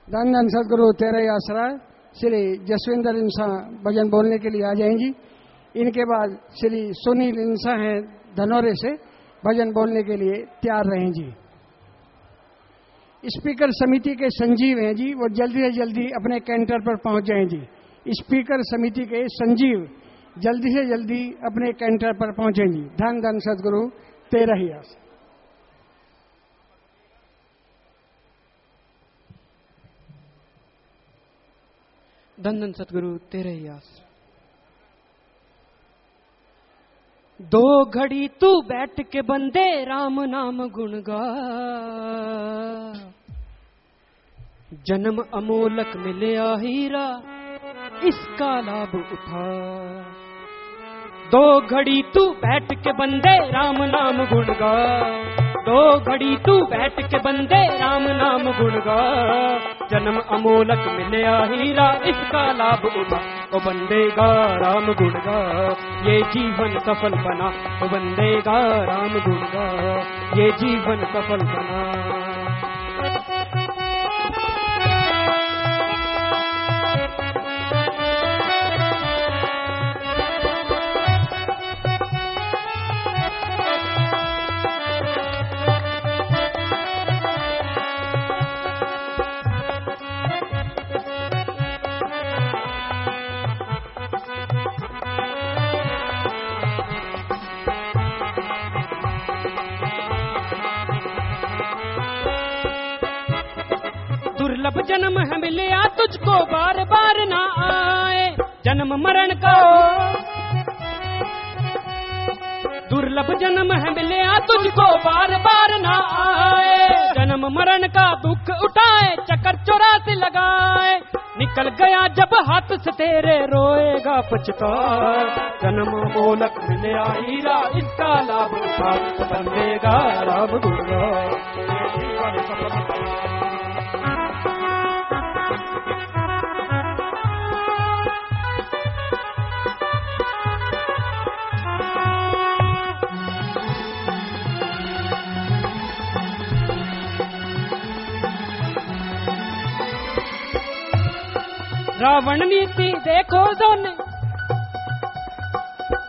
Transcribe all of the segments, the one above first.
धन धन सदगुरु तेरा ही आसरा। श्री जसविंदर इंसा भजन बोलने के लिए आ जाएंगी। इनके बाद श्री सुनील इंसा हैं धनौरे से, भजन बोलने के लिए तैयार रहें जी। स्पीकर समिति के संजीव हैं जी, वो जल्दी से जल्दी अपने कैंटर पर पहुंच जाएं जी। स्पीकर समिति के संजीव जल्दी से जल्दी अपने कैंटर पर पहुंचें जी। धन धन सदगुरु तेरा ही आसरा। धन धन सतगुरु तेरे ही आसरा। दो घड़ी तू बैठ के बंदे राम नाम गुण गा, जन्म अमोलक मिलया हीरा इसका लाभ उठा। दो घड़ी तू बैठ के बंदे राम नाम गुण गा, दो घड़ी तू बैठ के बंदे राम नाम गुण गा, जन्म अमोलक मिलया हीरा इसका लाभ उठा। ओ बंदेगा राम गुण गा ये जीवन सफल बना, ओ बंदेगा राम गुण गा ये जीवन सफल बना। दुर्लभ जन्म है मिलया तुझको बार बार ना आए, जन्म मरण का दुर्लभ जन्म है मिलया तुझको बार बार ना आए, जन्म मरण का दुख उठाए चक्कर 84 लगाए। निकल गया जब हाथ से तेरे रोएगा पछता, जन्म मोलक मिलया हीरा इसका लाभ उठा। बंदेगा राम गुण गा जीवन सफल बना। रावण नीति देखो सोने,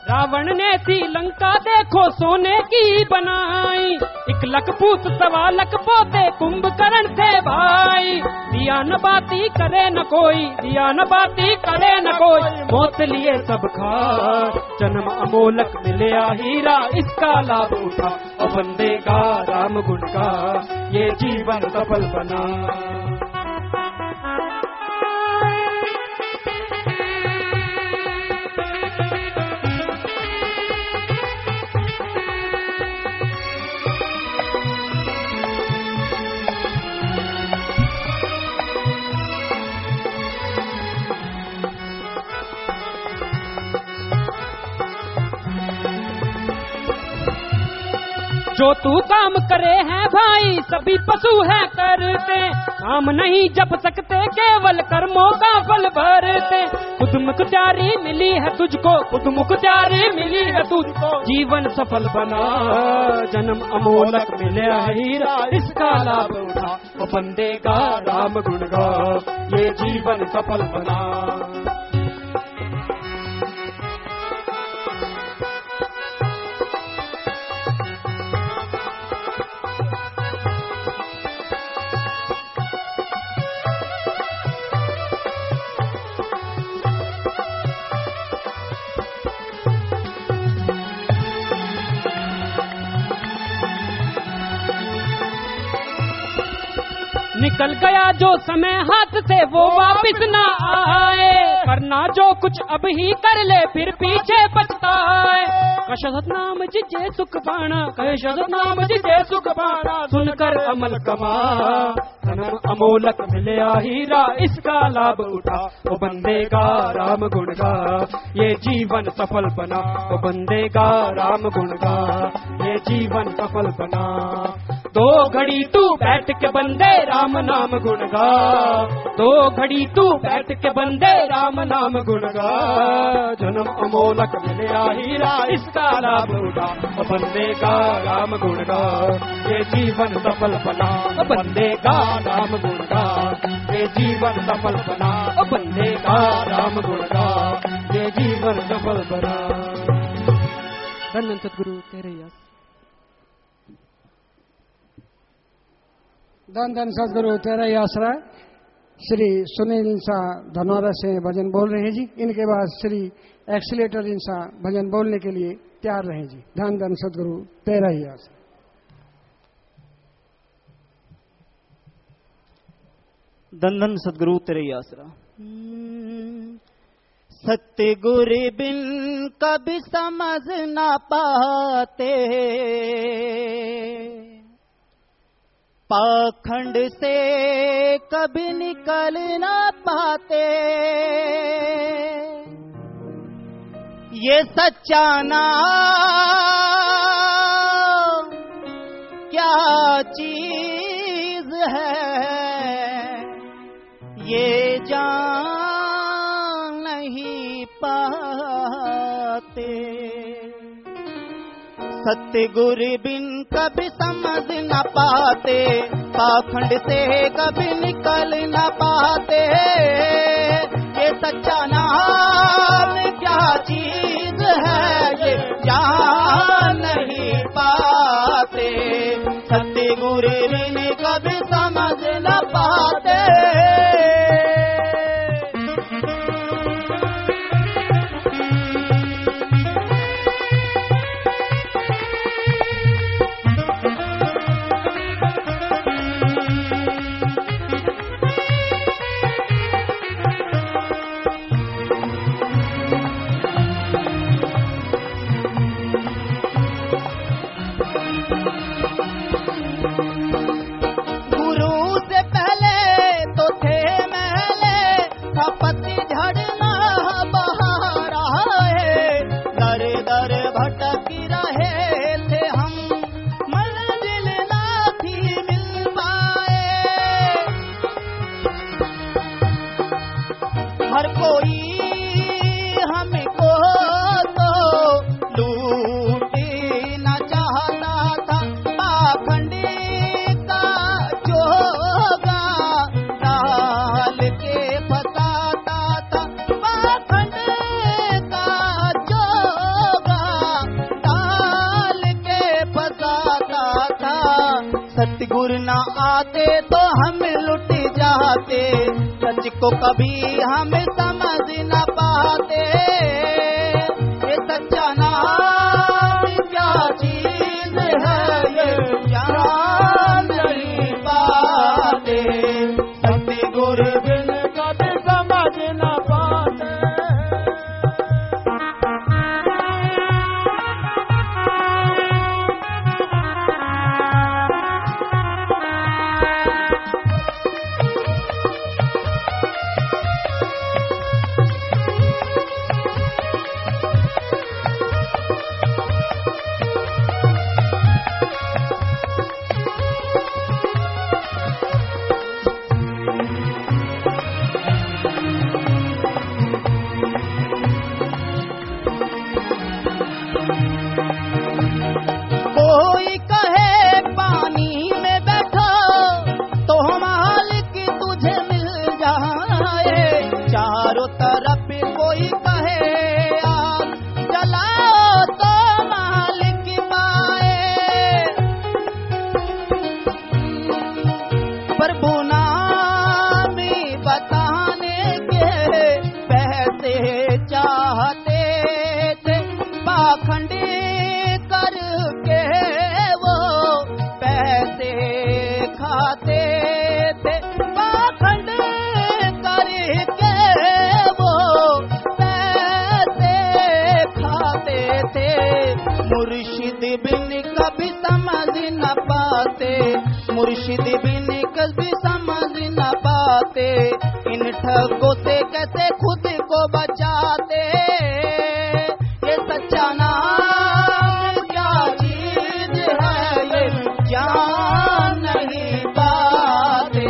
रावण ने थी लंका देखो सोने की बनाई। 1 लाख पूत 1.25 लाख पोते कुंभकर्ण थे भाई। दिया न बाती करे न कोई, दिया न बाती करे न कोई, मौत लिए सब खा, जन्म अमोलक मिलया हीरा इसका लाभ उठा। और बंदेगा राम गुण गा ये जीवन सफल बना। जो तू काम करे है भाई सभी पशु है करते, काम नहीं जप सकते केवल कर्मों का फल भरते। खुद मुख्तियारी मिली है तुझको, खुद मुख्तियारी मिली है तुझको, जीवन सफल बना, जन्म अमोलक मिले हीरा इसका लाभ उठा। वो बंदेगा राम गुण गा ये जीवन सफल बना। निकल गया जो समय हाथ से वो वापिस ना आए, करना जो कुछ अब ही कर ले फिर पीछे पछताए। कशत नाम जिजे सुख पाना, कशत नाम जिजे सुख पाना, सुनकर अमल कमा, जन्म अमोलक मिले हीरा इसका लाभ उठा। वो बंदेगा राम गुण गा ये जीवन सफल बना, वो बंदेगा राम गुण गा ये जीवन सफल बना। दो घड़ी तू बैठ के बंदे राम नाम गुण गा, दो घड़ी तू बैठ के बंदे राम नाम गुण गा, जन्म अमोलक मिले हीरा इसका लाभ उठा। बंदेगा राम गुण गा ये जीवन सफल बना, बंदेगा राम गुण गा ये जीवन सफल बना, बंदे का राम गुण गा, ये जीवन सफल बना। धन्य सतगुरु तेरे यश। धन धन सदगुरु तेरा ही आसरा। श्री सुनील इंसा धनौरा से भजन बोल रहे हैं जी। इनके बाद श्री एक्सीलेटर इंसा भजन बोलने के लिए तैयार रहे जी। धन धन सदगुरु तेरा ही आसरा। धन धन सदगुरु तेरे ही आसरा। सतगुर बिन कभी समझ ना पाते, पाखंड से कभी निकल ना पाते, ये सच्चा नाम क्या चीज है, ये जान नहीं पाते। सतगुर बिन कभी समझ न पाते, पाखंड से कभी निकल न पाते, ये सच्चा नाम क्या चीज है, ये जान नहीं पाते। सतगुर बिन कभी समझ न पाते। सतगुर न आते तो हम लुट जाते, सच को कभी हम समझ न पाते। ये सच्चा नाम क्या चीज है, ये जान नहीं पाते। सतगुर बिन कभी समझ न पाते। मुर्शिद बिन कभी समझ न पाते, मुर्शिद बिन कभी समझ न पाते। इन ठगों से कैसे खुद को बचाते, ये सच्चा नाम क्या चीज है, ये जान नहीं पाते।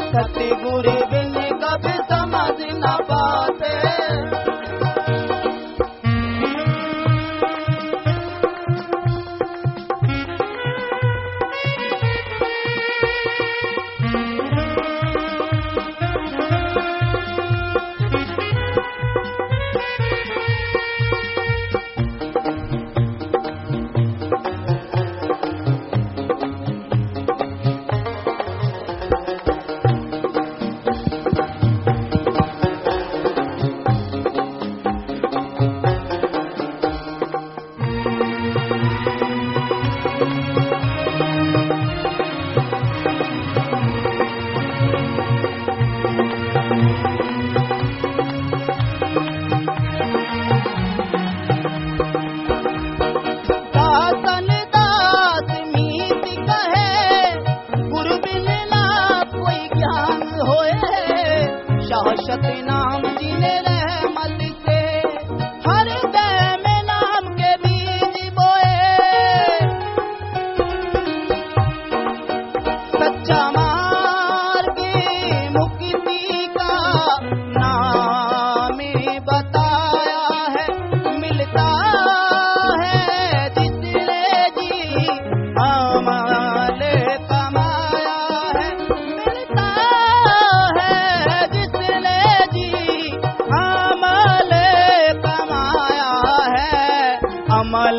सतगुर बिन कभी समझ न पाते।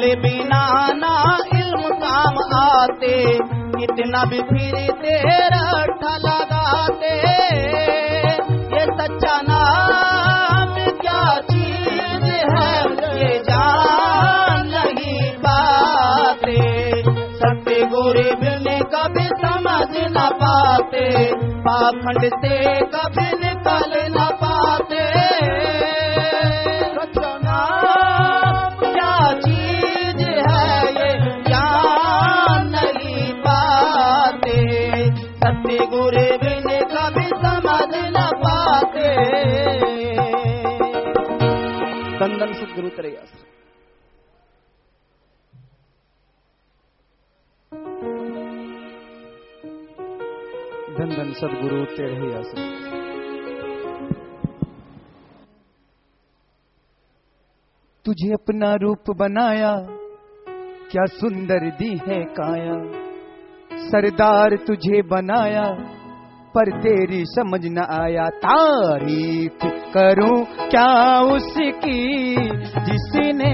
बोले बिना ना इल्म काम आते, कितना भी फिरते रट्ठा लगाते। ये सच्चा नाम क्या चीज है, ये जान नहीं पाते। सत्य गरीब ने कभी समझ न पाते, पाखंड से कभी निकल न पाते। सच्चा नाम क्या चीज है, ये जान नहीं पाते। सत्य गरीब ने कभी समझ न पाते। धन धन सद्गुरु तेरे आश्रय। धन धन सद्गुरु तेरे ही आश्रय। तुझे अपना रूप बनाया, क्या सुंदर दी है काया। सरदार तुझे बनाया, पर तेरी समझ न आया। तारीफ करूं क्या उसकी, जिसने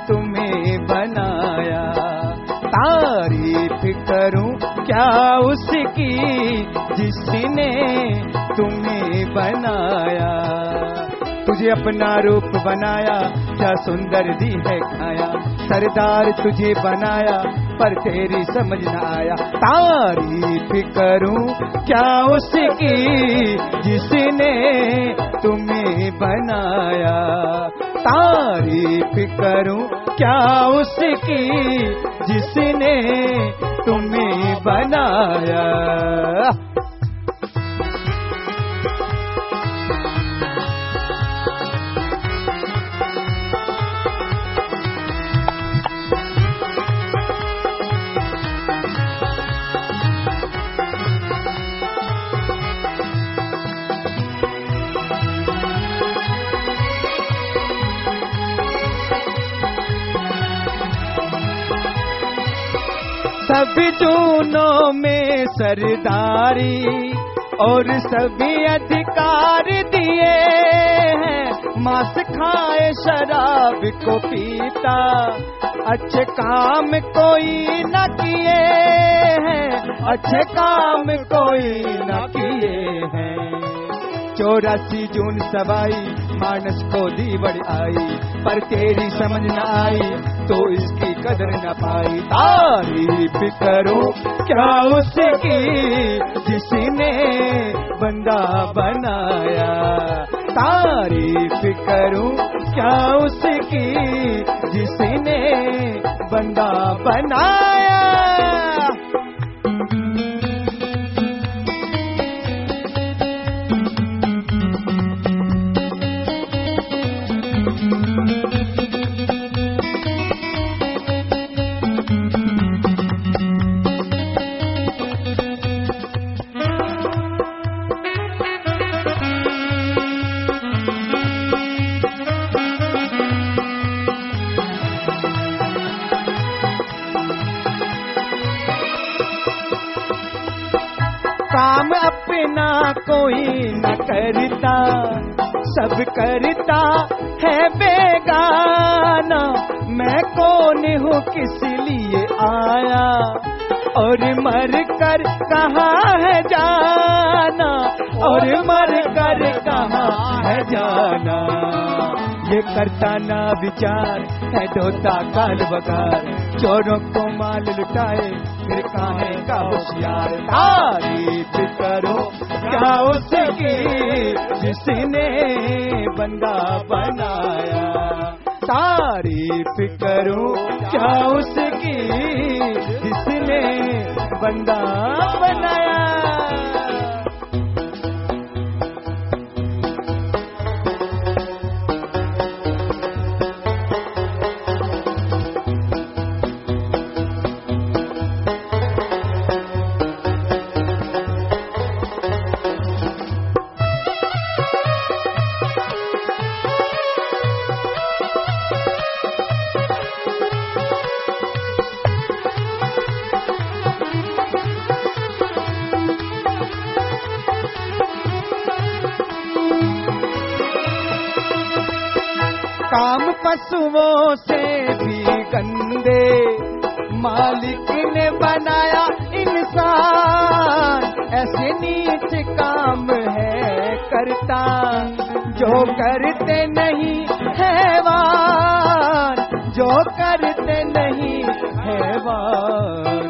तुम्हें बनाया। तारीफ करूं क्या उसकी, जिसने तुम्हें बनाया। तुझे अपना रूप बनाया, क्या सुंदर दी है काया। सरदार तुझे बनाया, पर तेरी समझ न आया। तारीफ करूं क्या उसकी, जिसने तुम्हें बनाया। तारीफ करूं क्या उसकी, जिसने तुम्हें बनाया। सभी जूनों में सरदारी और सभी अधिकार दिए हैं। मांस खाए शराब को पीता, अच्छे काम कोई न किए हैं। अच्छे काम कोई न किए हैं। 84 जून सवाई मानस को दी बड़ी आई, पर तेरी समझ न आई तो इसकी कदर न पाई। तारीफ करूं क्या उसकी, जिसने बंदा बनाया। तारीफ करूं क्या उसकी, जिसने बंदा बनाया। काम अपना कोई न करता, सब करता है बेगाना। मैं कौन हूँ किस लिए आया, और मर कर कहाँ है जाना। और मर कर कहाँ है जाना। ये करता ना विचार है ढोता काल बगार। चोरों को माल लुटाए फिर काहे का होशियार। तारीफ करो क्या उसकी, जिसने बंदा बनाया। तारीफ करो क्या उसकी, जिसने बंदा बनाया। काम पशुओं से भी बंदे, मालिक ने बनाया इंसान, ऐसे नीच काम है करता, जो करते नहीं हैवान, जो करते नहीं हैवान,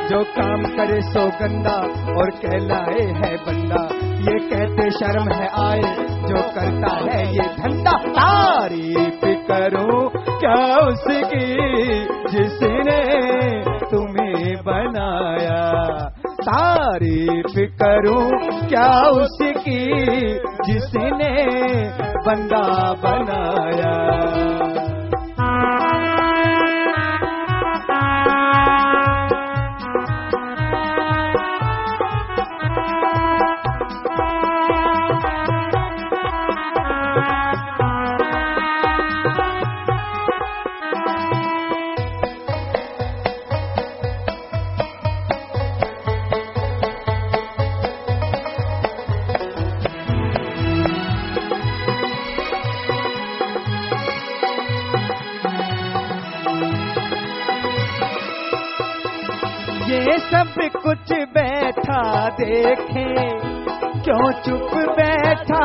जो काम करे सो गंदा और कहलाए है बंदा, ये कहते शर्म है आए जो करता है ये धंधा। तारीफ करो क्या उसकी जिसने तुम्हें बनाया, तारीफ करो क्या उसकी जिसने बंदा बनाया। ये सब कुछ बैठा देखे, क्यों चुप बैठा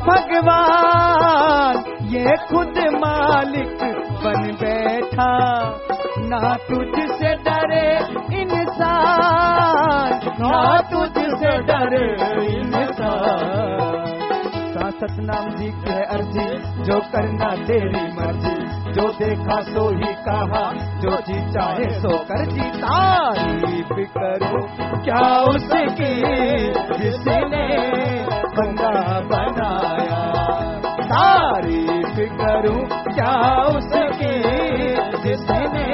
भगवान, ये खुद मालिक बन बैठा, ना तुझसे डरे इंसान, ना तुझसे डरे इंसान। सतनाम जी की है अर्जी, जो करना तेरी मर्जी, जो देखा सो ही कहा, जो जी चाहे सो कर जी। तारीफ करो क्या उसकी जिसने बंदा बनाया, तारीफ करो क्या उसकी जिसने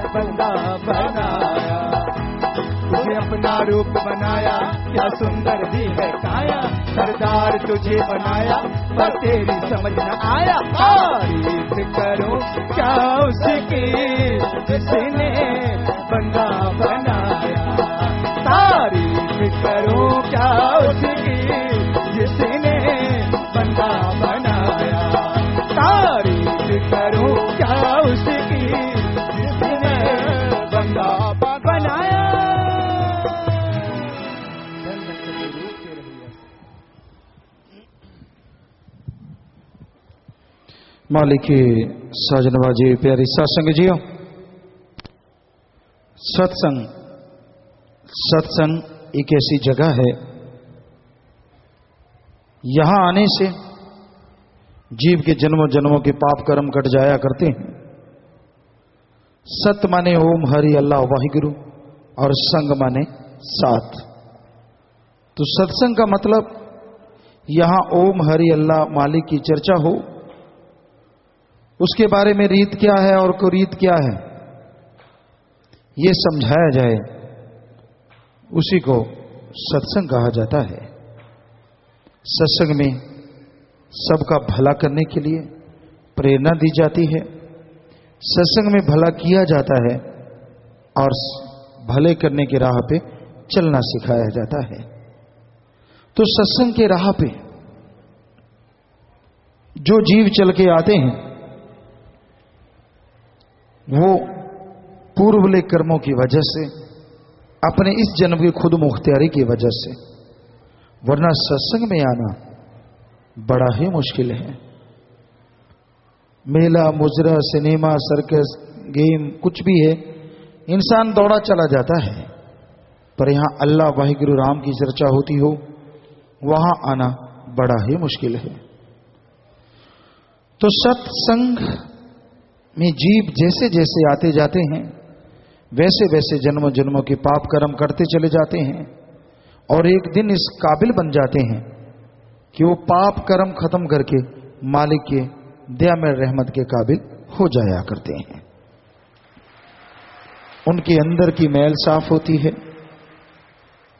बंदा बनाया। तुझे अपना रूप बनाया, क्या सुंदर भी है काया, सरदार तुझे बनाया पर तेरी समझ न आया। तारीफ करो क्या उसकी जिसने बंदा बनाया, तारीफ करो क्या उसकी जिसने बंदा बनाया, तारीफ करो क्या उसकी जिसने बंदा बनाया। मालिक की साजनबाजी प्यारी सत्संग जियो। सत्संग एक ऐसी जगह है, यहां आने से जीव के जन्मों जन्मों के पाप कर्म कट जाया करते हैं। सत माने ओम हरि अल्लाह वाहिगुरु और संग माने साथ। तो सत्संग का मतलब यहां ओम हरि अल्लाह मालिक की चर्चा हो, उसके बारे में रीत क्या है और कुरीत क्या है ये समझाया जाए, उसी को सत्संग कहा जाता है। सत्संग में सबका भला करने के लिए प्रेरणा दी जाती है, सत्संग में भला किया जाता है और भले करने की राह पे चलना सिखाया जाता है। तो सत्संग के राह पे जो जीव चल के आते हैं वो पूर्वले कर्मों की वजह से, अपने इस जन्म की खुद मुख्तियारी की वजह से, वरना सत्संग में आना बड़ा ही मुश्किल है। मेला मुजरा सिनेमा सर्कस गेम कुछ भी है, इंसान दौड़ा चला जाता है, पर यहां अल्लाह वाहिगुरु राम की चर्चा होती हो वहां आना बड़ा ही मुश्किल है। तो सत्संग में जीव जैसे जैसे आते जाते हैं वैसे वैसे जन्मों जन्मों के पाप कर्म करते चले जाते हैं और एक दिन इस काबिल बन जाते हैं कि वो पाप कर्म खत्म करके मालिक के दया में रहमत के काबिल हो जाया करते हैं। उनके अंदर की मैल साफ होती है।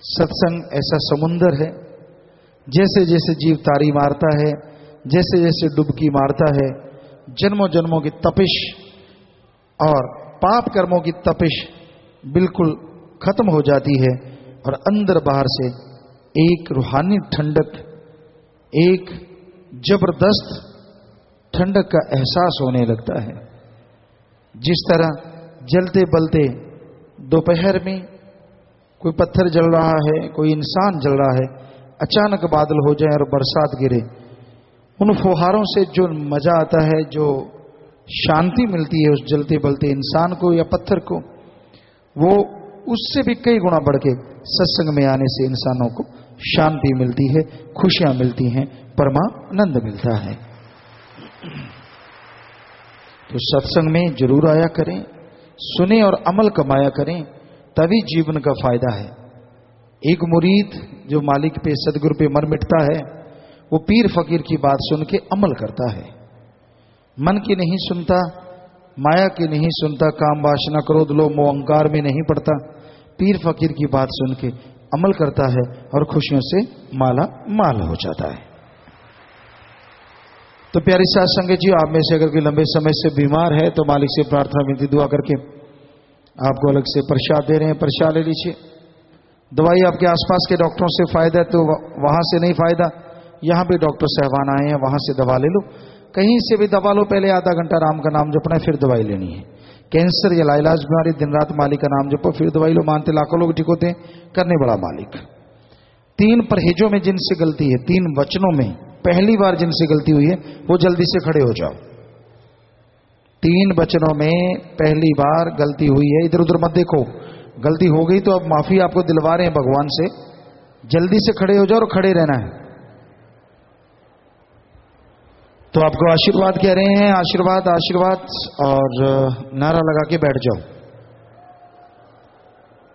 सत्संग ऐसा समुंदर है, जैसे जैसे जीव तारी मारता है, जैसे जैसे डुबकी मारता है, जन्मों जन्मों की तपिश और पाप कर्मों की तपिश बिल्कुल खत्म हो जाती है और अंदर बाहर से एक रूहानी ठंडक, एक जबरदस्त ठंडक का एहसास होने लगता है। जिस तरह जलते बलते दोपहर में कोई पत्थर जल रहा है, कोई इंसान जल रहा है, अचानक बादल हो जाए और बरसात गिरे, उन फुहारों से जो मजा आता है, जो शांति मिलती है उस जलते बलते इंसान को या पत्थर को, वो उससे भी कई गुना बढ़ के सत्संग में आने से इंसानों को शांति मिलती है, खुशियां मिलती हैं, परमानंद मिलता है। तो सत्संग में जरूर आया करें, सुने और अमल कमाया करें, तभी जीवन का फायदा है। एक मुरीद जो मालिक पे, सदगुरु पे मर मिटता है, वो पीर फकीर की बात सुन के अमल करता है, मन की नहीं सुनता, माया की नहीं सुनता, काम वासना क्रोध लोभ मोह अहंकार में नहीं पड़ता, पीर फकीर की बात सुन के अमल करता है और खुशियों से माला माल हो जाता है। तो प्यारी साथ संगत जी, आप में से अगर कोई लंबे समय से बीमार है तो मालिक से प्रार्थना विनती दुआ करके आपको अलग से प्रसाद दे रहे हैं, प्रसाद ले लीजिए। दवाई आपके आसपास के डॉक्टरों से फायदा है तो वहां से नहीं फायदा, यहां भी डॉक्टर साहबान आए हैं, वहां से दवा ले लो, कहीं से भी दवा लो, पहले आधा घंटा राम का नाम जपना है, फिर दवाई लेनी है। कैंसर या लाइलाज बीमारी, दिन रात मालिक का नाम जपो, फिर दवाई लो। मानते लाखों लोग ठीक होते हैं, करने बड़ा मालिक। 3 परहेजों में जिनसे गलती है, 3 वचनों में पहली बार जिनसे गलती हुई है वो जल्दी से खड़े हो जाओ। 3 वचनों में पहली बार गलती हुई है, इधर उधर मत देखो, गलती हो गई तो अब माफी आपको दिलवा रहे हैं भगवान से, जल्दी से खड़े हो जाओ और खड़े रहना है। तो आपको आशीर्वाद कह रहे हैं, आशीर्वाद आशीर्वाद, और नारा लगा के बैठ जाओ,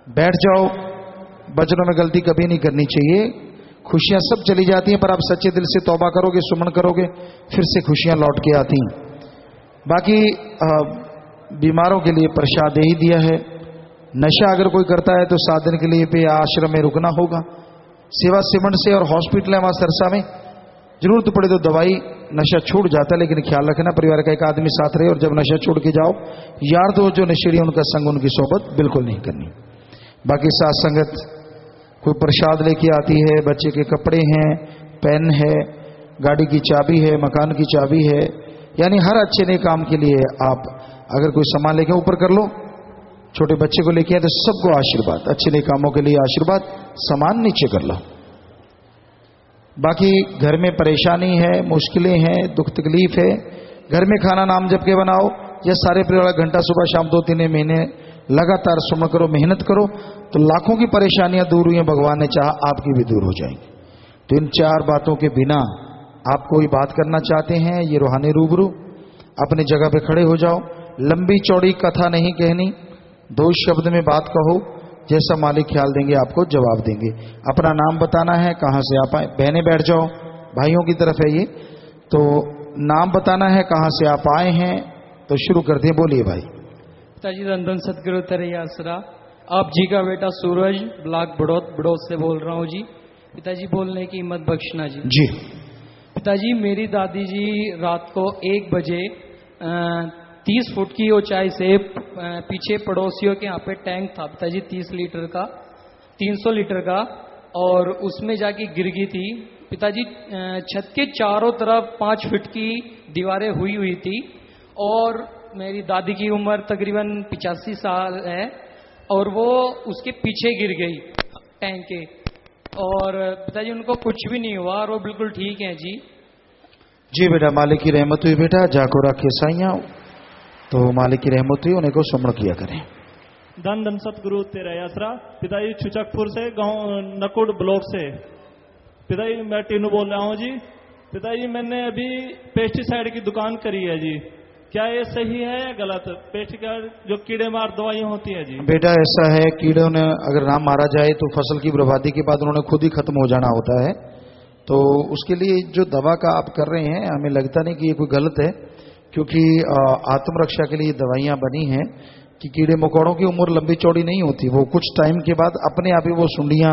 बैठ जाओ। वचनों में गलती कभी नहीं करनी चाहिए। खुशियां सब चली जाती हैं, पर आप सच्चे दिल से तौबा करोगे, सुमन करोगे, फिर से खुशियां लौट के आती हैं। बाकी बीमारों के लिए प्रसाद दे ही दिया है। नशा अगर कोई करता है तो 7 दिन के लिए पे आश्रम में रुकना होगा। सेवा सिमंड से और हॉस्पिटल है वहां सरसा में, जरूरत पड़े तो दवाई, नशा छूट जाता है, लेकिन ख्याल रखना परिवार का एक आदमी साथ रहे, और जब नशा छोड़ के जाओ, यार दो जो नशेड़ी उनका संग, उनकी सोबत बिल्कुल नहीं करनी। बाकी साथ संगत कोई प्रसाद लेके आती है, बच्चे के कपड़े हैं, पेन है, गाड़ी की चाबी है, मकान की चाबी है, यानी हर अच्छे नए काम के लिए आप अगर कोई सामान लेके ऊपर कर लो, छोटे बच्चे को लेके आए तो सबको आशीर्वाद, अच्छे नए कामों के लिए आशीर्वाद, सामान नीचे कर लो। बाकी घर में परेशानी है, मुश्किलें हैं, दुख तकलीफ है, घर में खाना नाम जप के बनाओ, या सारे परिवार घंटा सुबह शाम 2-3 महीने लगातार सुमन करो, मेहनत करो, तो लाखों की परेशानियां दूर हुई हैं, भगवान ने चाहा आपकी भी दूर हो जाएंगी। तो इन 4 बातों के बिना आप कोई बात करना चाहते हैं, ये रूहानी रूबरू अपनी जगह पे खड़े हो जाओ। लंबी चौड़ी कथा नहीं कहनी, 2 शब्द में बात कहो, जैसा मालिक ख्याल देंगे आपको जवाब देंगे। अपना नाम बताना है, कहां से आप आए, बहनें बैठ जाओ, भाइयों की तरफ है ये, तो नाम बताना है, कहां से आप आए हैं, तो शुरू करते हैं, बोलिए भाई। पिताजी धन सतगुरु तेरे आसरा, आप जी का बेटा सूरज, ब्लॉक बड़ौद से बोल रहा हूँ जी। पिताजी बोलने की हिम्मत बख्शना जी। जी पिताजी, मेरी दादी जी रात को 1 बजे 30 फुट की ऊंचाई से पीछे पड़ोसियों के यहाँ पे टैंक था पिताजी, 30 लीटर का, 300 लीटर का, और उसमें जाके गिर गई थी पिताजी। छत के चारों तरफ 5 फीट की दीवारें हुई थी, और मेरी दादी की उम्र तकरीबन 85 साल है, और वो उसके पीछे गिर गई टैंक के, और पिताजी उनको कुछ भी नहीं हुआ और वो बिल्कुल ठीक है जी। जी बेटा, मालिक की रहमत हुई बेटा, जाको रखे साइया, तो मालिक की रहमत हुई, उन्हें को सुमन किया करें। धन सतगुरु तेरा आसरा। पिताजी छुचकपुर से, गांव नकुड़ ब्लॉक से। पिताजी मैं टीनू बोल रहा हूँ जी। पिताजी मैंने अभी पेस्टिसाइड की दुकान करी है जी, क्या ये सही है या गलत? पेस्टिसाइड जो कीड़े मार दवाइयाँ होती है जी। बेटा ऐसा है, कीड़ों ने अगर ना मारा जाए तो फसल की बर्बादी के बाद उन्होंने खुद ही खत्म हो जाना होता है। तो उसके लिए जो दवा का आप कर रहे हैं, हमें लगता नहीं कि ये कोई गलत है, क्योंकि आत्मरक्षा के लिए दवाइयां बनी हैं कि कीड़े मकोड़ों की उम्र लंबी चौड़ी नहीं होती, वो कुछ टाइम के बाद अपने आप ही वो सुंडियां,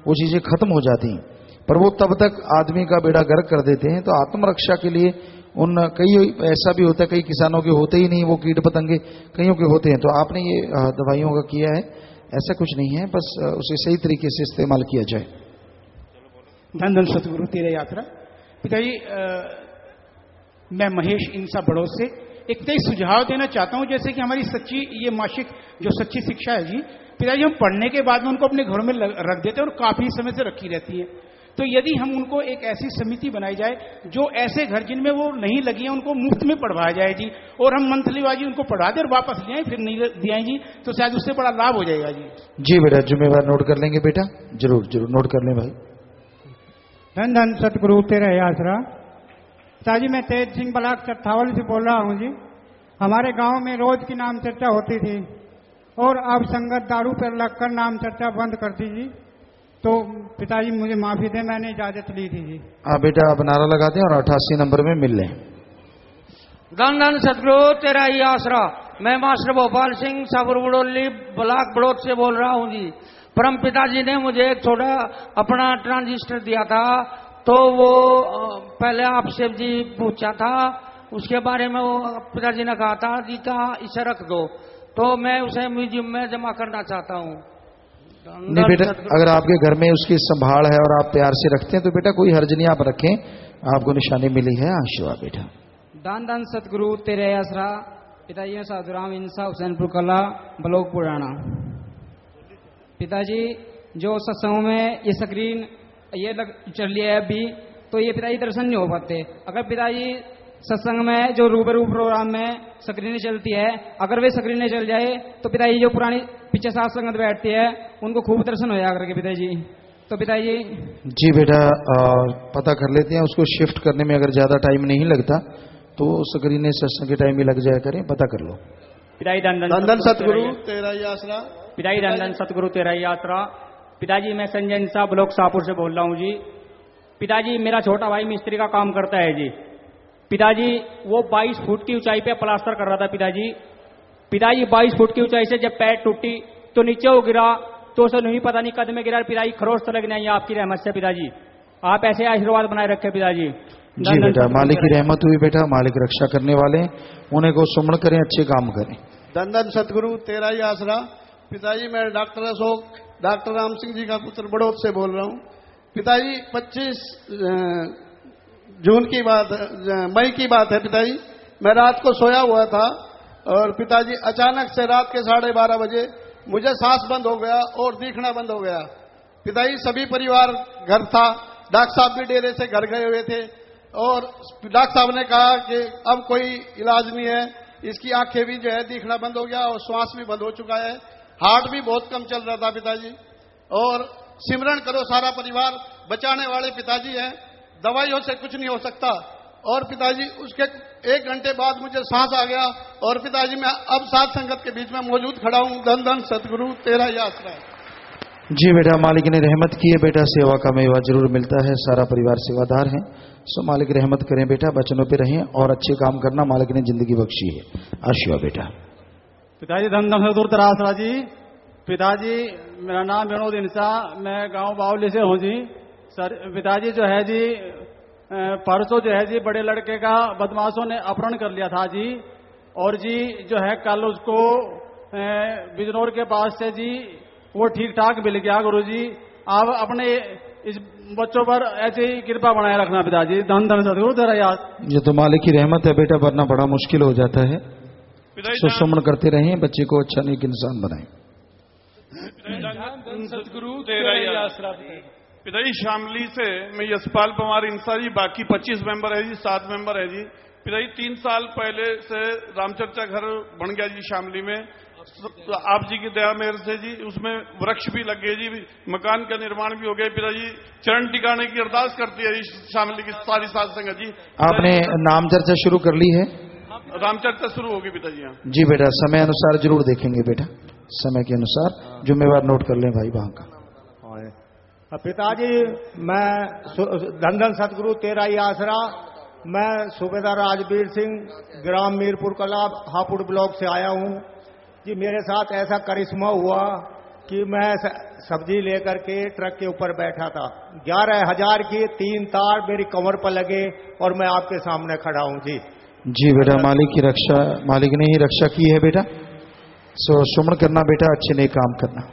वो चीजें खत्म हो जाती हैं, पर वो तब तक आदमी का बेड़ा गर्क कर देते हैं। तो आत्मरक्षा के लिए उन कई ऐसा भी होता है, कई किसानों के होते ही नहीं वो कीट पतंगे, कईयों के होते हैं। तो आपने ये दवाइयों का किया है, ऐसा कुछ नहीं है, बस उसे सही तरीके से इस्तेमाल किया जाए। धन सतगुरु तेरे यात्रा। पिताजी मैं महेश इंसा बड़ौद से, एक तो सुझाव देना चाहता हूं, जैसे कि हमारी सच्ची ये मासिक जो सच्ची शिक्षा है जी, पिताजी हम पढ़ने के बाद में उनको अपने घरों में रख देते हैं और काफी समय से रखी रहती है। तो यदि हम उनको एक ऐसी समिति बनाई जाए जो ऐसे घर जिनमें वो नहीं लगी है उनको मुफ्त में पढ़वाया जाए जी, और हम मंथली वाजी उनको पढ़ा दें और वापस ले आए, फिर नहीं दिया जी, तो शायद उससे बड़ा लाभ हो जाएगा जी। जी बेटा, जिम्मेवार नोट कर लेंगे बेटा, जरूर जरूर नोट कर लें भाई। धन धन सतगुरु तेरा आसरा। पिताजी मैं तेज सिंह ब्लॉक चट्ठावल से बोल रहा हूँ जी। हमारे गांव में रोज की नाम चर्चा होती थी और अब संगत दारू पर लगकर नाम चर्चा बंद कर दी जी। तो पिताजी मुझे माफी दे, मैंने इजाजत ली थी जी। हाँ बेटा, आप नारा लगा दें और 88 नंबर में मिल लें। धन धन सतगुरु तेरा ही आसरा। मैं मास्टर भोपाल सिंह साबुर बड़ोली ब्लॉक बड़ौद से बोल रहा हूँ जी। परम पिताजी ने मुझे एक छोटा अपना ट्रांजिस्टर दिया था, तो वो पहले आपसे जी पूछा था, उसके बारे में वो पिताजी ने कहा था जी का इसे रख दो, तो मैं उसे म्यूजियम में जमा करना चाहता हूँ। नहीं बेटा, अगर आपके घर में उसकी संभाल है और आप प्यार से रखते हैं तो बेटा कोई हर्ज नहीं, आप रखें, आपको निशानी मिली है। आशीर्वाद बेटा। दान दान सतगुरु तेरे आसरा। पिताजी साधुराम इंसा हुसैनपुर कला ब्लॉक पुराना। पिताजी जो सत्संगों में ये स्क्रीन ये चल रही है अभी, तो ये पिताजी दर्शन नहीं हो पाते। अगर पिताजी सत्संग में जो रूबरू प्रोग्राम में स्क्रीनें चलती है, अगर वे स्क्रीनें चल जाए तो पिताजी जो पुरानी पीछे साथ संगत बैठती है उनको खूब दर्शन हो जाया करके पिताजी। तो पिताजी जी बेटा, पता कर लेते हैं, उसको शिफ्ट करने में अगर ज्यादा टाइम नहीं लगता तो स्क्रीनें सत्संग के टाइम ही लग जाया करें, पता कर लो। पिताजी धन सतगुरु तेरा ही आसरा। पिताजी धन सतगुरु तेरा ही आसरा। पिताजी मैं संजय इंसा ब्लॉक शाहपुर से बोल रहा हूँ जी। पिताजी मेरा छोटा भाई मिस्त्री का काम करता है जी। पिताजी वो 22 फुट की ऊंचाई पे प्लास्टर कर रहा था पिताजी। पिताजी 22 फुट की ऊंचाई से जब पैर टूटी तो नीचे वो गिरा, तो उसे नहीं पता नहीं कद में गिरा, पिताजी खरोच तो लगना है आपकी रहमत से पिताजी। आप ऐसे आशीर्वाद बनाए रखे पिताजी। जी बेटा, मालिक की रहमत हुई बेटा, मालिक रक्षा करने वाले, उन्हें को सुमन करें, अच्छे काम करें। धन धन सतगुरु तेरा ही आसरा। पिताजी मैं डॉक्टर अशोक, डॉक्टर राम सिंह जी का पुत्र बड़ौद से बोल रहा हूँ। पिताजी 25 जून की बात, मई की बात है पिताजी। मैं रात को सोया हुआ था और पिताजी अचानक से रात के 12:30 बजे मुझे सांस बंद हो गया और दिखना बंद हो गया। पिताजी सभी परिवार घर था, डॉक्टर साहब भी डेरे से घर गए हुए थे और डॉक्टर साहब ने कहा कि अब कोई इलाज नहीं है, इसकी आंखें भी जो है दिखना बंद हो गया और श्वास भी बंद हो चुका है, हार्ट भी बहुत कम चल रहा था पिताजी। और सिमरन करो सारा परिवार, बचाने वाले पिताजी हैं, दवाइयों से कुछ नहीं हो सकता। और पिताजी उसके 1 घंटे बाद मुझे सांस आ गया और पिताजी मैं अब साथ संगत के बीच में मौजूद खड़ा हूं। धन धन सतगुरु तेरा ही आसरा है। जी बेटा, मालिक ने रहमत की है बेटा, सेवा का मेवा जरूर मिलता है, सारा परिवार सेवादार है। सो मालिक रहमत करें बेटा, बचनों पे रहें और अच्छे काम करना, मालिक ने जिंदगी बख्शी है। आशीर्वाद बेटा। पिताजी धन धन सतगुरु तेरा आसरा जी। पिताजी मेरा नाम विनोद इंसा, मैं गांव बावली से हूँ जी। सर पिताजी जो है जी परसों जो है जी बड़े लड़के का बदमाशों ने अपहरण कर लिया था जी, और जी जो है कल उसको बिजनौर के पास से जी वो ठीक ठाक मिल गया। गुरु जी आप अपने इस बच्चों पर ऐसे ही कृपा बनाए रखना पिताजी। धन धन सतगुरु तेरा याद। ये तो मालिक की रहमत है बेटा, वरना बड़ा मुश्किल हो जाता है। सुमन करते रहें, बच्चे को अच्छा नेक इंसान बनाएं। सतगुरु तेरा ही आसरा। पिताजी शामली से मैं यशपाल पवार इंसा जी, बाकी 25 मेंबर है जी, 7 मेंबर है जी। पिताजी 3 साल पहले से रामचर्चा घर बन गया जी शामली में, आप जी की दया मेहर से जी। उसमें वृक्ष भी लग गए जी, मकान का निर्माण भी हो गया। पिताजी चरण टिकाने की अरदास करती है जी शामली की सारी साध संगत जी। आपने नाम चर्चा शुरू कर ली है? रामचर्चा शुरू होगी पिताजी। यहाँ जी बेटा, समय अनुसार जरूर देखेंगे बेटा, समय के अनुसार। जुम्मेवार नोट कर लें भाई वहां का। पिताजी मैं धन धन सतगुरु तेरा ही आसरा। मैं सूबेदार राजवीर सिंह, ग्राम मीरपुर कला, हापुड़ ब्लॉक से आया हूं जी। मेरे साथ ऐसा करिश्मा हुआ कि मैं सब्जी लेकर के ट्रक के ऊपर बैठा था, 11,000 की 3 तार मेरी कमर पर लगे और मैं आपके सामने खड़ा हूं जी। जी बेटा, मालिक की रक्षा, मालिक ने ही रक्षा की है बेटा। सो सुमन करना बेटा, अच्छे नेक काम करना।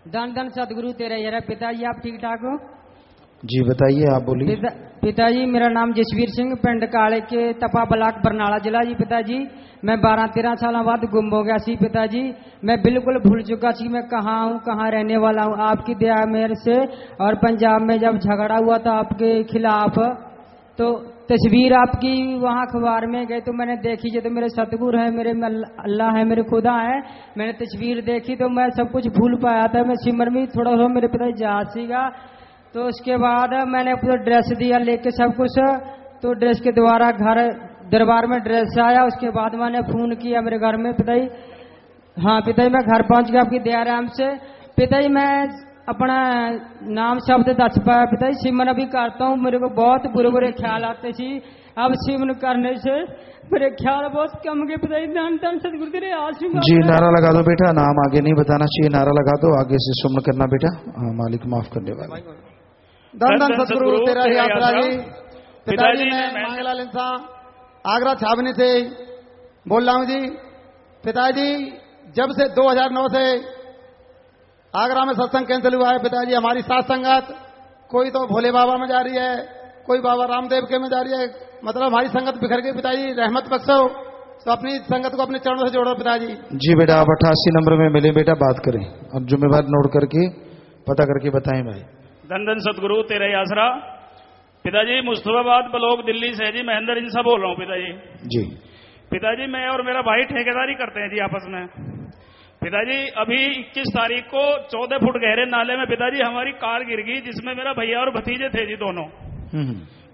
धन धन सतगुरु तेरे यार। पिताजी आप ठीक ठाक हो? जी बताइए, आप बोलिए। पिताजी मेरा नाम जसवीर सिंह, पिंड काले के तपा ब्लाक बरनाला जिला जी। पिताजी मैं 12-13 साल बाद गुम हो गया सी। पिताजी मैं बिल्कुल भूल चुका सी मैं कहाँ हूँ, कहाँ रहने वाला हूँ। आपकी दया मेरे से, और पंजाब में जब झगड़ा हुआ था आपके खिलाफ, तो तस्वीर आपकी वहाँ अखबार में गए तो मैंने देखी। जो तो मेरे सतगुरु है, मेरे अल्लाह है, मेरे खुदा है। मैंने तस्वीर देखी तो मैं सब कुछ भूल पाया था। मैं सिमर में थोड़ा सा मेरे पिताजी जहाज सीगा, तो उसके बाद मैंने पूरा ड्रेस दिया लेके सब कुछ, तो ड्रेस के द्वारा घर दरबार में ड्रेस आया। उसके बाद मैंने फोन किया मेरे घर में, पिताजी हाँ पिताजी मैं घर पहुंच गया आपकी दया राम से। पिताजी मैं अपना नाम शब्द दस पाया। पिताजी सिमरन अभी करता हूँ, मेरे को बहुत बुरे बुरे ख्याल आते थे। अब सिमरन करने से मेरे ख्याल बहुत कम गए। पिताजी धन धन सतगुरु तेरे आशीर्वाद। जी नारा लगा दो बेटा, नाम आगे नहीं बताना चाहिए, नारा लगा दो, आगे से सुमन करना बेटा। हाँ मालिक माफ करने वाले। धन धन सतगुरु तेरा ही आसरा जी। पिताजी मैं मांगलाल इंसान आगरा छावनी से बोल रहा हूँ जी। पिताजी जब से 2009 से आगरा में सत्संग कैंसिल हुआ है पिताजी, हमारी सात संगत कोई तो भोले बाबा में जा रही है, कोई बाबा रामदेव के में जा रही है, मतलब हमारी संगत बिखर गई। पिताजी रहमत बख्शो, तो अपनी संगत को अपने चरणों से जोड़ो पिताजी। जी बेटा आप 88 नंबर में मिले बेटा, बात करें और जुम्मेवार नोट करके पता करके बताएं भाई। धन धन सतगुरु तेरा ही आसरा। पिताजी मुस्तफाबाद ब्लॉक दिल्ली से जी, महेंद्र इंसा बोल रहा हूँ पिताजी। जी पिताजी मैं और मेरा भाई ठेकेदारी करते हैं जी आपस में। पिताजी अभी 21 तारीख को 14 फुट गहरे नाले में पिताजी हमारी कार गिर गई, जिसमें मेरा भैया और भतीजे थे जी दोनों।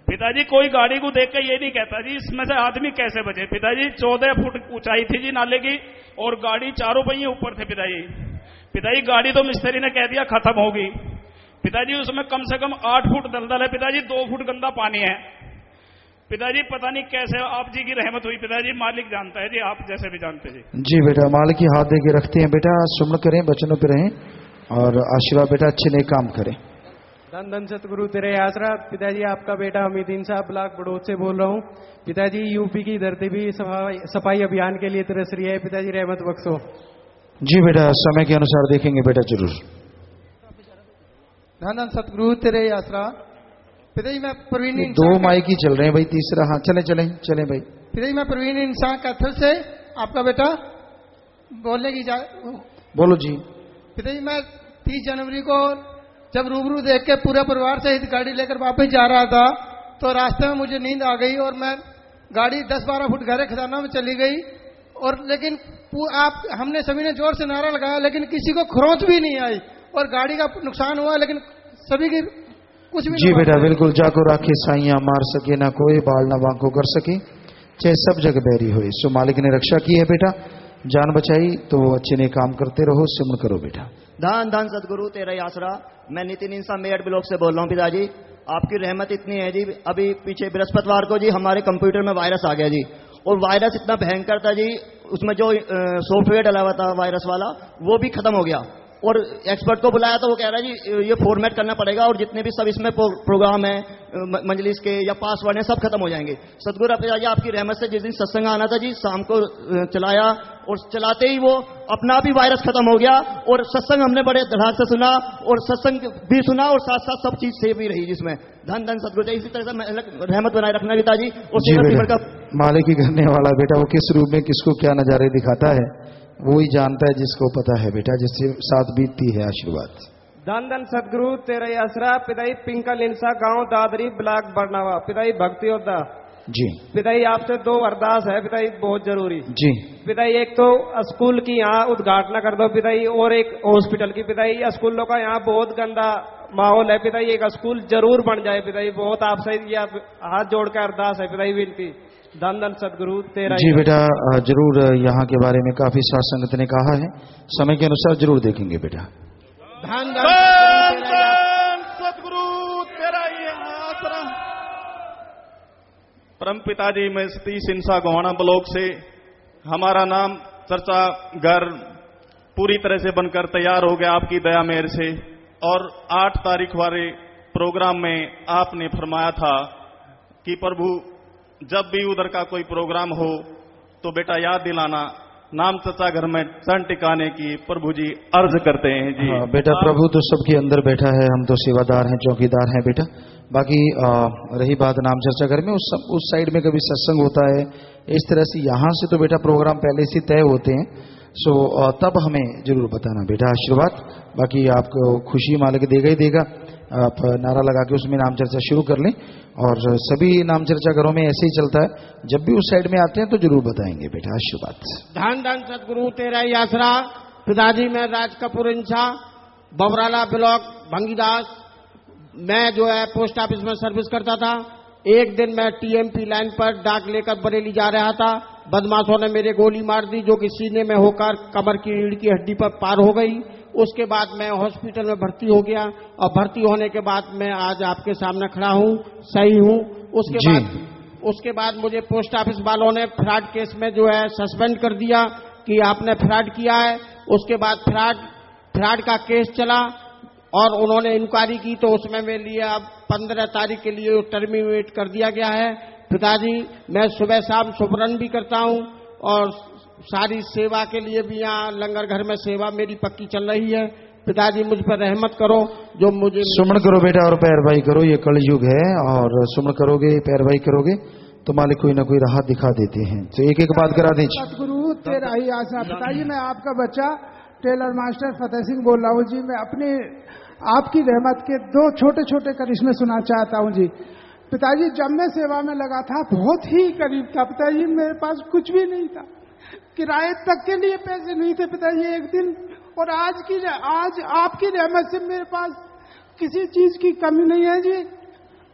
पिताजी कोई गाड़ी को देख के ये नहीं कहता जी इसमें से आदमी कैसे बचे। पिताजी 14 फुट ऊंचाई थी जी नाले की, और गाड़ी चारों पहिए ऊपर थे पिताजी। पिताजी गाड़ी तो मिस्त्री ने कह दिया खत्म होगी। पिताजी उसमें कम से कम 8 फुट दलदल है पिताजी, 2 फुट गंदा पानी है पिताजी। पता नहीं कैसे आप जी की रहमत हुई पिताजी, मालिक जानता है जी, आप जैसे भी जानते जी। जी बेटा मालिक की हाथ दे के रखते हैं बेटा, सुमन करें, बचनों पे रहें और आशीर्वाद बेटा अच्छे नए काम करें। धन धन सतगुरु तेरे आसरा। पिताजी आपका बेटा हमीदीन साहब ब्लॉक बड़ौद से बोल रहा हूँ। पिताजी यूपी की धरती भी सफाई अभियान के लिए तरस रही है पिताजी, रहमत बख्शो। जी बेटा समय के अनुसार देखेंगे बेटा जरूर। धन धन सतगुरु तेरे आसरा। पिताजी मैं प्रवीण 2 माइक ही चल रहे हैं भाई, तीसरा हाँ चले चले चले भाई। पिताजी मैं प्रवीण इंसान कैथल से आपका बेटा बोलने की बोलो जी। पिताजी मैं 30 जनवरी को जब रूबरू देख के पूरा परिवार सहित गाड़ी लेकर वापस जा रहा था, तो रास्ते में मुझे नींद आ गई और मैं गाड़ी 10-12 फुट गहरे खदानों में चली गई। और लेकिन आप हमने सभी ने जोर से नारा लगाया, लेकिन किसी को खरोंच भी नहीं आई और गाड़ी का नुकसान हुआ, लेकिन सभी की कुछ भी जी बेटा बिल्कुल। जाको राखे साइया मार सके ना कोई, बाल ना बांको कर सके, चाहे सब जगह बैरी हुई। सो मालिक ने रक्षा की है बेटा, जान बचाई तो अच्छे ने काम करते रहो, सिमरन करो बेटा। धन धन सतगुरु तेरा ही आसरा। मैं नितिन इंसान मेरठ ब्लॉक से बोल रहा हूँ पिताजी। आपकी रहमत इतनी है जी, अभी पीछे बृहस्पतिवार को जी हमारे कंप्यूटर में वायरस आ गया जी, और वायरस इतना भयंकर था जी, उसमें जो सॉफ्टवेयर डला हुआ था वायरस वाला वो भी खत्म हो गया। और एक्सपर्ट को बुलाया तो वो कह रहा है जी ये फॉर्मेट करना पड़ेगा, और जितने भी सब इसमें प्रोग्राम है मंजलिस के या पासवर्ड है सब खत्म हो जाएंगे। सतगुरु पिताजी आपकी रहमत से जिस दिन सत्संग आना था जी, शाम को चलाया और चलाते ही वो अपना भी वायरस खत्म हो गया, और सत्संग हमने बड़े धड़ाक से सुना, और सत्संग भी सुना और साथ साथ सब चीज सेफ भी रही जिसमें। धन धन सतगुरु। इसी तरह से रहमत बनाए रखना पिताजी। और मालिक ही करने वाला बेटा, वो किस रूप में किसको क्या नजारे दिखाता है वो ही जानता है, जिसको पता है बेटा, जिससे साथ बीतती है आशीर्वाद। धन धन सतगुरु तेरा ही आसरा। पिताजी पिंकल इंसा गांव दादरी ब्लॉक बरनावा। पिताजी भक्ति योद्धा जी। पिताजी आपसे 2 अरदास है पिताजी बहुत जरूरी जी। पिताजी एक तो स्कूल की यहाँ उद्घाटन कर दो पिताजी, और एक हॉस्पिटल की पिताजी। स्कूलों का यहाँ बहुत गंदा माहौल है पिताजी, एक स्कूल जरूर बन जाए पिताजी, बहुत आपसे हाथ जोड़ कर अरदास है पिताजी, विनती। धन धन सतगुरु तेरा जी बेटा जरूर, यहाँ के बारे में काफी साथ संगत ने कहा है, समय के अनुसार जरूर देखेंगे बेटा। धन सतगुरु तेरा ही आसरा। परम पिताजी मैं सतीश इंसा गोहाना ब्लॉक से, हमारा नाम चर्चा घर पूरी तरह से बनकर तैयार हो गया आपकी दया मेहर से। और 8 तारीख वाले प्रोग्राम में आपने फरमाया था कि प्रभु जब भी उधर का कोई प्रोग्राम हो तो बेटा याद दिलाना, नाम चर्चा घर में सन टिकाने की प्रभु जी अर्ज करते हैं जी। हाँ, बेटा प्रभु तो सबके अंदर बैठा है, हम तो सेवादार हैं, चौकीदार हैं बेटा। बाकी रही बात नाम चर्चा घर में, उस साइड में कभी सत्संग होता है इस तरह से, यहाँ से तो बेटा प्रोग्राम पहले से तय होते हैं। सो तब हमें जरूर बताना बेटा, आशीर्वाद। बाकी आपको खुशी मालिक देगा ही देगा। आप नारा लगा के उसमें नाम चर्चा शुरू कर लें, और सभी नाम चर्चा घरों में ऐसे ही चलता है, जब भी उस साइड में आते हैं तो जरूर बताएंगे बेटा, आशीर्वाद। धन धन सदगुरु तेरा ही आसरा। पिताजी मैं राज कपूर इंसा, बबराला ब्लॉक भंगीदास। मैं जो है पोस्ट ऑफिस में सर्विस करता था। एक दिन मैं टीएमपी लाइन पर डाक लेकर बरेली जा रहा था। बदमाशों ने मेरे गोली मार दी, जो कि सीने में होकर कमर की रीढ़ की हड्डी पर पार हो गई। उसके बाद मैं हॉस्पिटल में भर्ती हो गया, और भर्ती होने के बाद मैं आज आपके सामने खड़ा हूँ, सही हूँ। उसके बाद मुझे पोस्ट ऑफिस वालों ने फ्रॉड केस में जो है सस्पेंड कर दिया कि आपने फ्रॉड किया है। उसके बाद फ्रॉड का केस चला और उन्होंने इंक्वायरी की, तो उसमें मेरे लिए अब 15 तारीख के लिए टर्मिनेट कर दिया गया है। पिताजी मैं सुबह शाम सुबरन भी करता हूँ, और सारी सेवा के लिए भी यहाँ लंगर घर में सेवा मेरी पक्की चल रही है। पिताजी मुझ पर रहमत करो, जो मुझे सुमन करो बेटा और पैरवाई करो। ये कलयुग है, और सुमन करोगे पैरवाई करोगे तो मालिक कोई ना कोई राह दिखा देते हैं। तो एक एक बात करा दीजिए। सतगुरु तेरा ही आशा। पिताजी मैं आपका बच्चा टेलर मास्टर फतेह सिंह बोल रहा हूँ जी। मैं अपने आपकी रहमत के 2 छोटे छोटे करिश्मे सुना चाहता हूँ जी। पिताजी जब मैं सेवा में लगा था, बहुत ही करीब था पिताजी, मेरे पास कुछ भी नहीं था, किराए तक के लिए पैसे नहीं थे पिताजी एक दिन। और आज आपकी रहमत से मेरे पास किसी चीज की कमी नहीं है जी।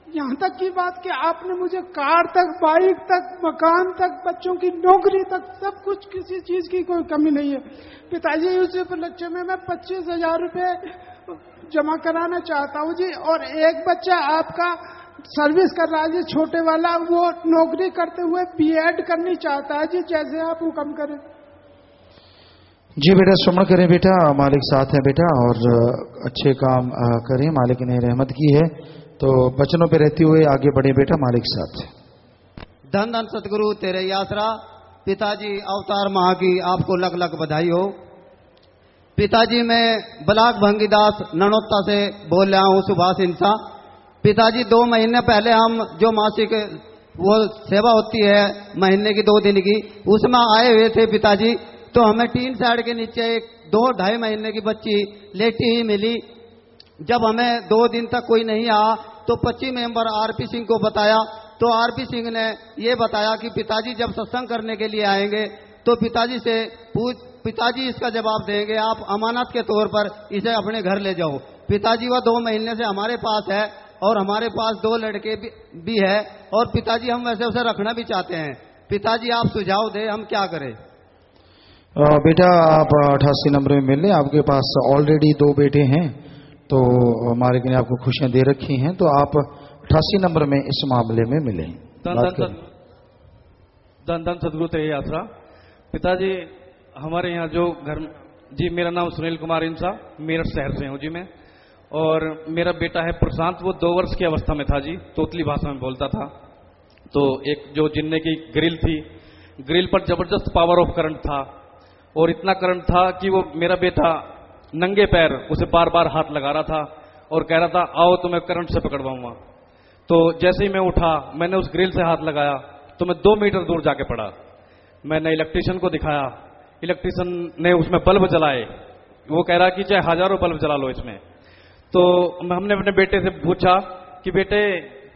यहाँ तक की बात कि आपने मुझे कार तक, बाइक तक, मकान तक, बच्चों की नौकरी तक, सब कुछ, किसी चीज की कोई कमी नहीं है पिताजी। उस उपलक्ष्य में मैं 25,000 रुपए जमा कराना चाहता हूँ जी। और एक बच्चा आपका सर्विस कर रहा है जी, छोटे वाला, वो नौकरी करते हुए बीएड करनी चाहता है जी, जैसे आप हुक्म करें। जी बेटा सुमन करें बेटा, मालिक साथ है बेटा, और अच्छे काम करें। मालिक ने रहमत की है तो बचनों पे रहते हुए आगे बढ़े बेटा, मालिक साथ है। धन धन सतगुरु तेरे ही आसरा। पिताजी अवतार माह की आपको लख लख बधाई हो। पिताजी मैं ब्लॉक भंगीदास ननोत्ता से बोल रहा हूँ, सुभाष इंसा। पिताजी 2 महीने पहले हम जो मासिक वो सेवा होती है महीने की 2 दिन की, उसमें आए हुए थे पिताजी। तो हमें टीन साइड के नीचे एक 2-2.5 महीने की बच्ची लेटी ही मिली। जब हमें 2 दिन तक कोई नहीं आया तो 25 मेंबर आरपी सिंह को बताया, तो आरपी सिंह ने ये बताया कि पिताजी जब सत्संग करने के लिए आएंगे तो पिताजी से पिताजी इसका जवाब देंगे, आप अमानत के तौर पर इसे अपने घर ले जाओ। पिताजी वह 2 महीने से हमारे पास है, और हमारे पास 2 लड़के भी है, और पिताजी हम वैसे उसे रखना भी चाहते हैं। पिताजी आप सुझाव दें, हम क्या करें? बेटा आप 88 नंबर में मिल लें। आपके पास ऑलरेडी 2 बेटे हैं, तो मालिक ने आपको खुशियां दे रखी हैं, तो आप 88 नंबर में इस मामले में मिलें। धन धन सदगुरु तेरे आसरा। पिताजी हमारे यहाँ जो घर जी, मेरा नाम सुनील कुमार इंसा, मेरठ शहर से हूँ जी मैं। और मेरा बेटा है प्रशांत, वो 2 वर्ष की अवस्था में था जी, तोतली भाषा में बोलता था। तो एक जो जिन्ने की ग्रिल थी, ग्रिल पर जबरदस्त पावर ऑफ करंट था, और इतना करंट था कि वो मेरा बेटा नंगे पैर उसे बार बार हाथ लगा रहा था और कह रहा था आओ तुम्हें करंट से पकड़वाऊंगा। तो जैसे ही मैं उठा, मैंने उस ग्रिल से हाथ लगाया तो मैं 2 मीटर दूर जाके पड़ा। मैंने इलेक्ट्रीशियन को दिखाया, इलेक्ट्रीशियन ने उसमें बल्ब जलाए। वो कह रहा कि चाहे हजारों बल्ब जला लो इसमें। तो हमने अपने बेटे से पूछा कि बेटे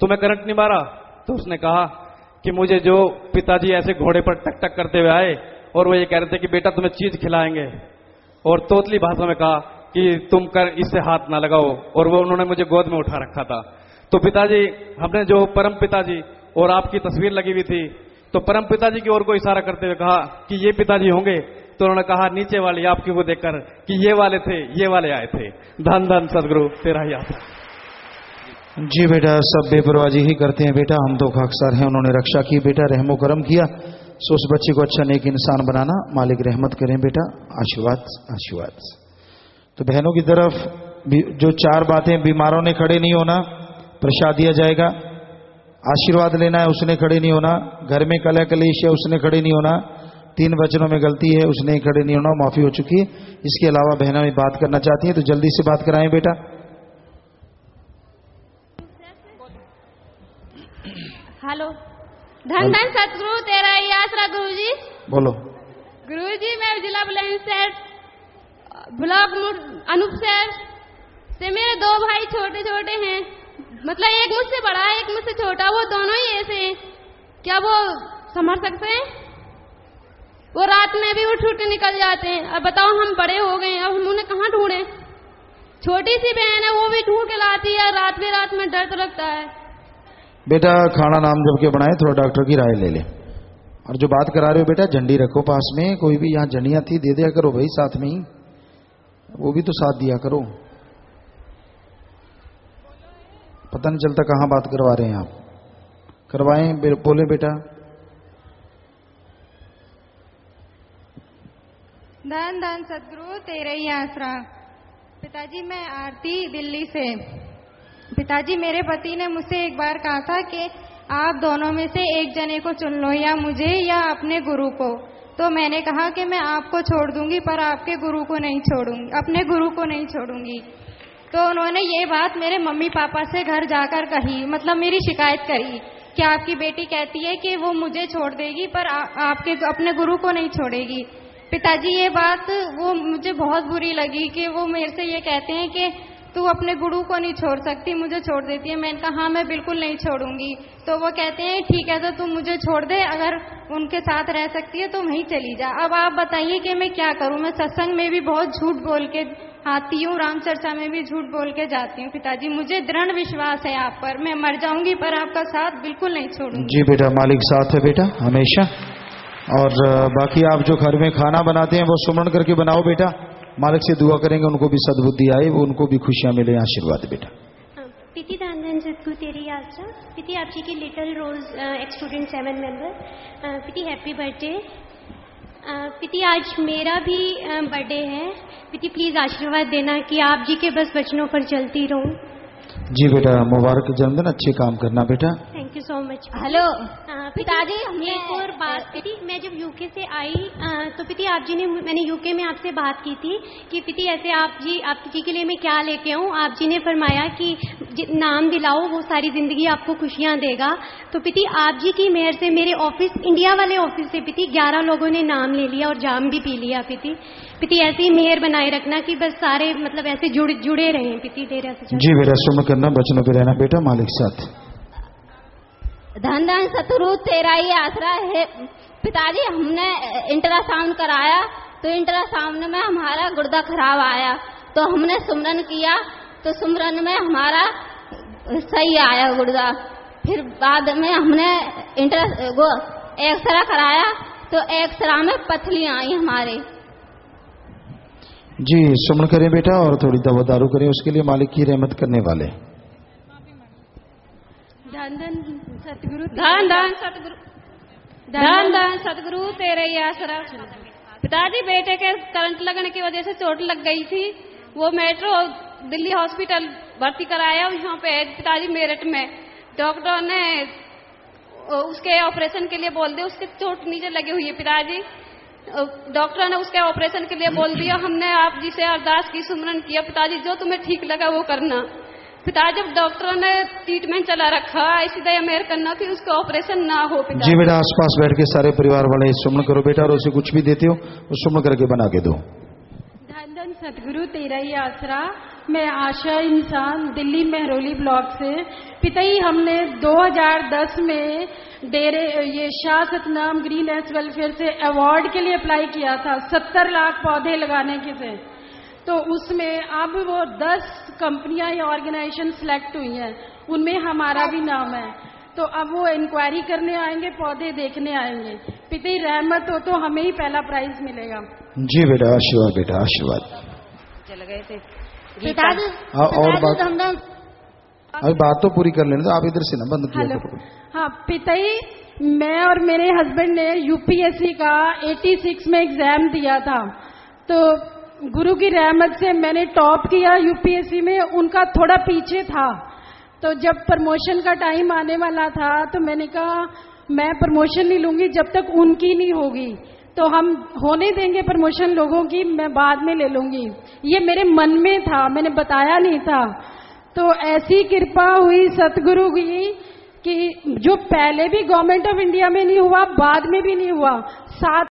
तुम्हें करंट नहीं मारा? तो उसने कहा कि मुझे जो पिताजी ऐसे घोड़े पर टक टक करते हुए आए और वो ये कह रहे थे कि बेटा तुम्हें चीज खिलाएंगे, और तोतली भाषा में कहा कि तुम कर इससे हाथ ना लगाओ, और वो उन्होंने मुझे गोद में उठा रखा था। तो पिताजी हमने जो परम पिताजी और आपकी तस्वीर लगी हुई थी, तो परम पिताजी की ओर को इशारा करते हुए कहा कि ये पिताजी होंगे। तो उन्होंने कहा नीचे वाले आपकी को देखकर कि ये वाले थे, ये वाले आए थे। धन धन सदगुरु तेरा ही आता। जी बेटा सब बेपरवाही ही करते हैं बेटा, हम तो खाकसार हैं। उन्होंने रक्षा की बेटा, रहमो करम किया, सो उस बच्चे को अच्छा नेक इंसान बनाना। मालिक रहमत करें बेटा, आशीर्वाद आशीर्वाद। तो बहनों की तरफ जो 4 बातें, बीमारों ने खड़े नहीं होना, प्रसाद दिया जाएगा। आशीर्वाद लेना है, उसने खड़े नहीं होना। घर में कलह कलेश है, उसने खड़े नहीं होना। 3 वचनों में गलती है, उसने खड़े नहीं होना, माफी हो चुकी है। इसके अलावा बहना भी बात करना चाहती है तो जल्दी से बात कराएं बेटा। हेलो। धन धन सतगुरु तेरा ही आसरा गुरुजी। बोलो। गुरुजी मैं जिला बुलंदशहर ब्लॉक अनूप शहर से मेरे 2 भाई छोटे छोटे हैं, मतलब एक मुझसे बड़ा है एक मुझसे छोटा, वो दोनों ही ऐसे हैं, क्या वो संभल सकते हैं? वो रात में भी उठ उठ के निकल जाते हैं। अब बताओ हम बड़े हो गए, अब हम उन्हें कहाँ ढूंढे? छोटी सी बहन है, वो भी ढूंढ के लाती है, रात में डर तो लगता है। बेटा खाना नाम जब के बनाए थोड़ा डॉक्टर की राय ले ले। और जो बात करा रहे हो बेटा झंडी रखो पास में, कोई भी यहाँ झंडियां थी दे दिया करो भाई साथ में ही, वो भी तो साथ दिया करो, पता नहीं चलता कहाँ बात करवा रहे हैं आप। करवाएं बोले बेटा। धन धन सतगुरु तेरे ही आसरा। पिताजी मैं आरती दिल्ली से। पिताजी मेरे पति ने मुझसे एक बार कहा था कि आप दोनों में से एक जने को चुन लो, या मुझे या अपने गुरु को। तो मैंने कहा कि मैं आपको छोड़ दूंगी पर आपके गुरु को नहीं छोड़ूंगी, अपने गुरु को नहीं छोड़ूंगी। तो उन्होंने ये बात मेरे मम्मी पापा से घर जाकर कही, मतलब मेरी शिकायत करी कि आपकी बेटी कहती है कि वो मुझे छोड़ देगी पर आपके अपने गुरु को नहीं छोड़ेगी। पिताजी ये बात वो मुझे बहुत बुरी लगी कि वो मेरे से ये कहते हैं कि तू अपने गुरु को नहीं छोड़ सकती, मुझे छोड़ देती है। मैंने कहा हाँ मैं बिल्कुल नहीं छोड़ूंगी। तो वो कहते हैं ठीक है तो तू मुझे छोड़ दे, अगर उनके साथ रह सकती है तो वहीं चली जा। अब आप बताइए कि मैं क्या करूं? मैं सत्संग में भी बहुत झूठ बोल के आती हूँ, रामचर्चा में भी झूठ बोल के जाती हूँ। पिताजी मुझे दृढ़ विश्वास है आप पर, मैं मर जाऊंगी पर आपका साथ बिल्कुल नहीं छोड़ूंगी। जी बेटा मालिक साथ है बेटा हमेशा। और बाकी आप जो घर में खाना बनाते हैं वो सुमरण करके बनाओ बेटा, मालिक से दुआ करेंगे उनको भी सद्बुद्धि आए, वो उनको भी खुशियां मिले, आशीर्वाद बेटा। पिति धन धन सतगुरु तेरी आसरा। पिति आप जी की little rose ex student 7 member. पिति हैप्पी बर्थडे। पिति आज मेरा भी बर्थडे है। पिति प्लीज आशीर्वाद देना कि आप जी के बस वचनों पर चलती रहूं। जी बेटा मुबारक जन्मदिन, अच्छे काम करना बेटा। Thank you so much. Hello पिताजी एक और बात, पिति मैं जब यूके से आई तो पिति आप जी ने, मैंने यूके में आपसे बात की थी कि पिति ऐसे आप जी के लिए मैं क्या लेके आऊँ। आप जी ने फरमाया कि नाम दिलाओ वो सारी जिंदगी आपको खुशियाँ देगा। तो पिति आप जी की मेहर से मेरे ऑफिस, इंडिया वाले ऑफिस से पिति 11 लोगों ने नाम ले लिया और जाम भी पी लिया। पिति ऐसी ही मेहर बनाए रखना कि बस सारे मतलब ऐसे जुड़े रहें पिति तेरे से। जी बेटा सुन करना, बचनों पे रहना बेटा, मालिक साथ। धन धन सतगुरु तेरा ही आसरा है। पिताजी हमने इंट्रासाउंड कराया तो इंट्रासाउंड में हमारा गुर्दा खराब आया, तो हमने सुमरन किया तो सुमरन में हमारा सही आया गुर्दा। फिर बाद में हमने एक्सरा कराया तो एक्सरा में पथलियां आई हमारे। जी सुमन करें बेटा और थोड़ी दवा दारू करें, उसके लिए मालिक की रहमत करने वाले। धन धन सतगुरु, धन धन सतगुरु, धन धन सतगुरु तेरे ही आसरा। पिताजी बेटे के करंट लगने की वजह से चोट लग गई थी, वो मेट्रो दिल्ली हॉस्पिटल भर्ती कराया। यहाँ पे पिताजी मेरठ में डॉक्टर ने उसके ऑपरेशन के लिए बोल दिया, उसके चोट नीचे लगी हुई है पिताजी। डॉक्टर ने उसके ऑपरेशन के लिए बोल दिया। हमने आप जी से अरदास की, सुमरन किया, पिताजी जो तुम्हें ठीक लगा वो करना। पिताजी जब डॉक्टरों ने ट्रीटमेंट चला रखा, ऐसी दया मेहर करना कि उसका ऑपरेशन ना हो। पिताजी जी बेटा आसपास बैठ के सारे परिवार वाले सुमन करो बेटा, और उसे कुछ भी देते हो वो सुमन करके बना के दो। धन धन सतगुरु तेरा ही आसरा। मैं आशा इंसान दिल्ली मेहरौली ब्लॉक से। पिताजी हमने 2010 में डेरे ये Shah Satnam green S welfare से अवार्ड के लिए अप्लाई किया था 70 लाख पौधे लगाने के से। तो उसमें अब वो 10 कंपनियां या ऑर्गेनाइजेशन सिलेक्ट हुई हैं, उनमें हमारा भी नाम है। तो अब वो इंक्वायरी करने आएंगे, पौधे देखने आएंगे। पिताजी रहमत हो तो हमें ही पहला प्राइज मिलेगा। जी बेटा आशीर्वाद, बेटा आशीर्वाद। चल गए थे पिताजी। और बात अभी बात तो पूरी कर लेने दो, आप इधर से ना बंद किया करो। हाँ पिताजी, मैं और मेरे हस्बैंड ने यूपीएससी का 86 में एग्जाम दिया था, तो गुरु की रहमत से मैंने टॉप किया यूपीएससी में। उनका थोड़ा पीछे था, तो जब प्रमोशन का टाइम आने वाला था तो मैंने कहा मैं प्रमोशन नहीं लूंगी जब तक उनकी नहीं होगी। तो हम होने देंगे प्रमोशन लोगों की, मैं बाद में ले लूंगी। ये मेरे मन में था, मैंने बताया नहीं था। तो ऐसी कृपा हुई सतगुरु की कि जो पहले भी गवर्नमेंट ऑफ इंडिया में नहीं हुआ, बाद में भी नहीं हुआ, 7